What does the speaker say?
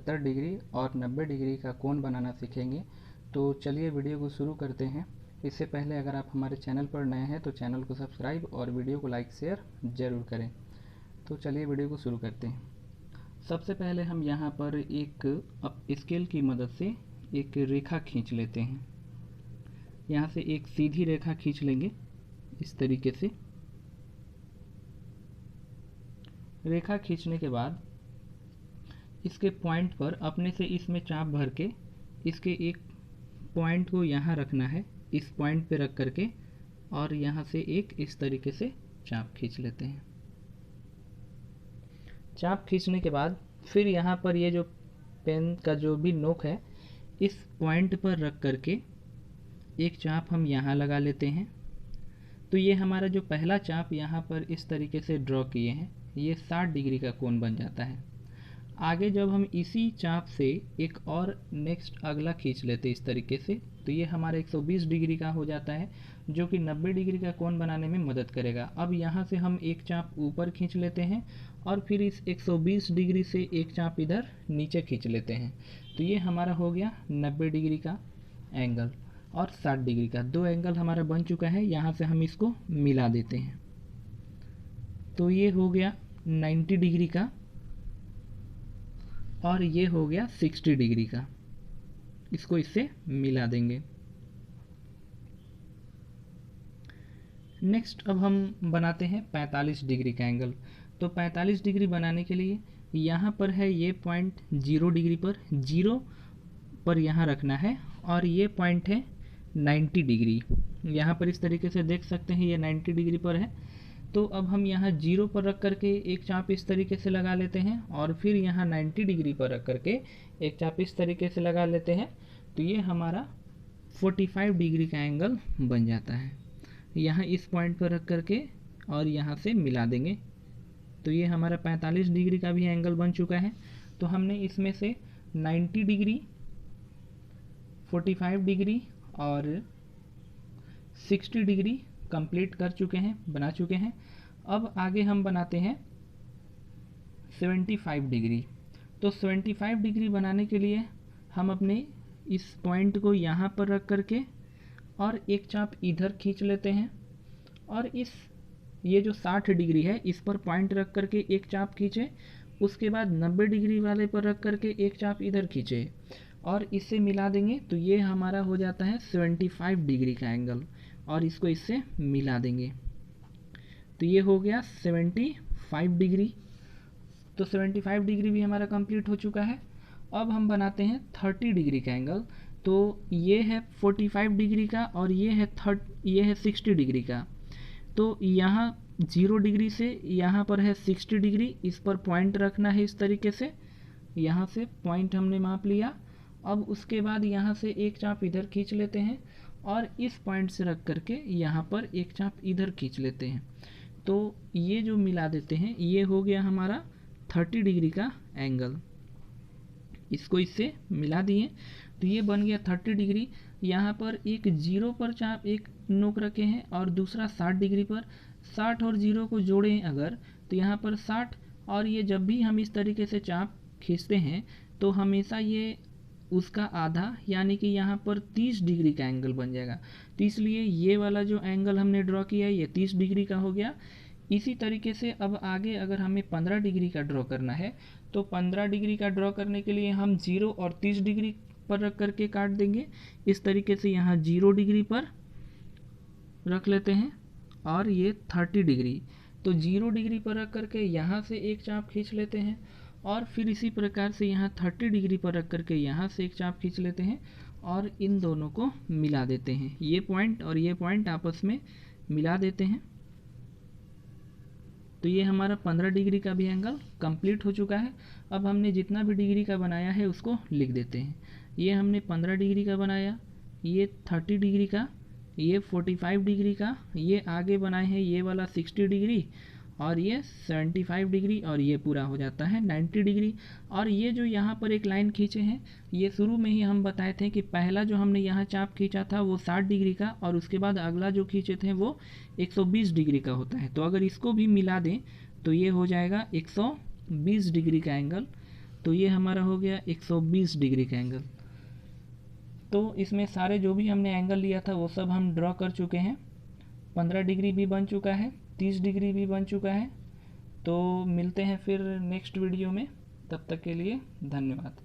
70 degree और 90 degree का कोण बनाना सीखेंगे। तो चलिए वीडियो को शुरू करते हैं। इससे पहले अगर आप हमारे चैनल पर नए हैं तो चैनल को सब्सक्राइब और वीडियो को लाइक शेयर ज़रूर करें। तो चलिए वीडियो को शुरू करते हैं। सबसे पहले हम यहाँ पर एक स्केल की मदद से एक रेखा खींच लेते हैं। यहाँ से एक सीधी रेखा खींच लेंगे इस तरीके से। रेखा खींचने के बाद इसके पॉइंट पर अपने से इसमें चाप भर के इसके एक पॉइंट को यहाँ रखना है, इस पॉइंट पे रख करके, और यहाँ से एक इस तरीके से चाप खींच लेते हैं। चाप खींचने के बाद फिर यहाँ पर ये जो पेन का जो भी नोक है इस पॉइंट पर रख करके एक चाप हम यहाँ लगा लेते हैं। तो ये हमारा जो पहला चाप यहाँ पर इस तरीके से ड्रॉ किए हैं ये 60 डिग्री का कोण बन जाता है। आगे जब हम इसी चाप से एक और नेक्स्ट अगला खींच लेते इस तरीके से, तो ये हमारा 120 डिग्री का हो जाता है, जो कि 90 डिग्री का कोण बनाने में मदद करेगा। अब यहाँ से हम एक चाप ऊपर खींच लेते हैं और फिर इस 120 डिग्री से एक चाप इधर नीचे खींच लेते हैं। तो ये हमारा हो गया 90 डिग्री का एंगल और 60 डिग्री का, दो एंगल हमारा बन चुका है। यहाँ से हम इसको मिला देते हैं तो ये हो गया 90 डिग्री का और ये हो गया 60 डिग्री का। इसको इससे मिला देंगे। नेक्स्ट अब हम बनाते हैं 45 डिग्री का एंगल। तो 45 डिग्री बनाने के लिए यहाँ पर है ये पॉइंट 0 डिग्री पर, 0 पर यहाँ रखना है, और ये पॉइंट है 90 डिग्री। यहाँ पर इस तरीके से देख सकते हैं ये 90 डिग्री पर है। तो अब हम यहाँ 0 पर रख करके एक चाप इस तरीके से लगा लेते हैं और फिर यहाँ 90 डिग्री पर रख करके एक चाप इस तरीके से लगा लेते हैं। तो ये हमारा 45 डिग्री का एंगल बन जाता है। यहाँ इस पॉइंट पर रख करके और यहाँ से मिला देंगे तो ये हमारा 45 डिग्री का भी एंगल बन चुका है। तो हमने इसमें से 90 डिग्री, 45 डिग्री और 60 डिग्री कंप्लीट कर चुके हैं, बना चुके हैं। अब आगे हम बनाते हैं 75 डिग्री। तो 75 डिग्री बनाने के लिए हम अपने इस पॉइंट को यहाँ पर रख करके और एक चाप इधर खींच लेते हैं, और इस ये जो 60 डिग्री है इस पर पॉइंट रख करके एक चाप खींचे। उसके बाद 90 डिग्री वाले पर रख करके एक चाप इधर खींचे और इससे मिला देंगे। तो ये हमारा हो जाता है 75 डिग्री का एंगल, और इसको इससे मिला देंगे तो ये हो गया 75 डिग्री। तो 75 डिग्री भी हमारा कंप्लीट हो चुका है। अब हम बनाते हैं 30 डिग्री का एंगल। तो ये है 45 डिग्री का और ये है 60 डिग्री का। तो यहाँ 0 डिग्री से यहाँ पर है 60 डिग्री, इस पर पॉइंट रखना है इस तरीके से। यहाँ से पॉइंट हमने माप लिया। अब उसके बाद यहाँ से एक चाप इधर खींच लेते हैं और इस पॉइंट से रख करके यहाँ पर एक चाप इधर खींच लेते हैं। तो ये जो मिला देते हैं ये हो गया हमारा 30 डिग्री का एंगल। इसको इससे मिला दिए तो ये बन गया 30 डिग्री। यहाँ पर एक 0 पर चाप एक नोक रखे हैं और दूसरा 60 डिग्री पर। 60 और 0 को जोड़ें अगर तो यहाँ पर 60, और ये जब भी हम इस तरीके से चाप खींचते हैं तो हमेशा ये उसका आधा यानी कि यहाँ पर 30 डिग्री का एंगल बन जाएगा। तो इसलिए ये वाला जो एंगल हमने ड्रॉ किया है ये 30 डिग्री का हो गया। इसी तरीके से अब आगे अगर हमें 15 डिग्री का ड्रॉ करना है तो 15 डिग्री का ड्रॉ करने के लिए हम 0 और 30 डिग्री पर रख करके काट देंगे। इस तरीके से यहाँ 0 डिग्री पर रख लेते हैं और ये 30 डिग्री। तो 0 डिग्री पर रख करके यहाँ से एक चाप खींच लेते हैं और फिर इसी प्रकार से यहाँ 30 डिग्री पर रख करके यहाँ से एक चाप खींच लेते हैं और इन दोनों को मिला देते हैं। ये पॉइंट और ये पॉइंट आपस में मिला देते हैं। तो ये हमारा 15 डिग्री का भी एंगल कंप्लीट हो चुका है। अब हमने जितना भी डिग्री का बनाया है उसको लिख देते हैं। ये हमने 15 डिग्री का बनाया, ये 30 डिग्री का, ये 45 डिग्री का, ये आगे बनाए हैं ये वाला 60 डिग्री, और ये 75 डिग्री, और ये पूरा हो जाता है 90 डिग्री। और ये जो यहाँ पर एक लाइन खींचे हैं ये शुरू में ही हम बताए थे कि पहला जो हमने यहाँ चाप खींचा था वो 60 डिग्री का, और उसके बाद अगला जो खींचे थे वो 120 डिग्री का होता है। तो अगर इसको भी मिला दें तो ये हो जाएगा 120 डिग्री का एंगल। तो ये हमारा हो गया 120 डिग्री का एंगल। तो इसमें सारे जो भी हमने एंगल लिया था वो सब हम ड्रॉ कर चुके हैं। 15 डिग्री भी बन चुका है, 30 डिग्री भी बन चुका है। तो मिलते हैं फिर नेक्स्ट वीडियो में, तब तक के लिए धन्यवाद।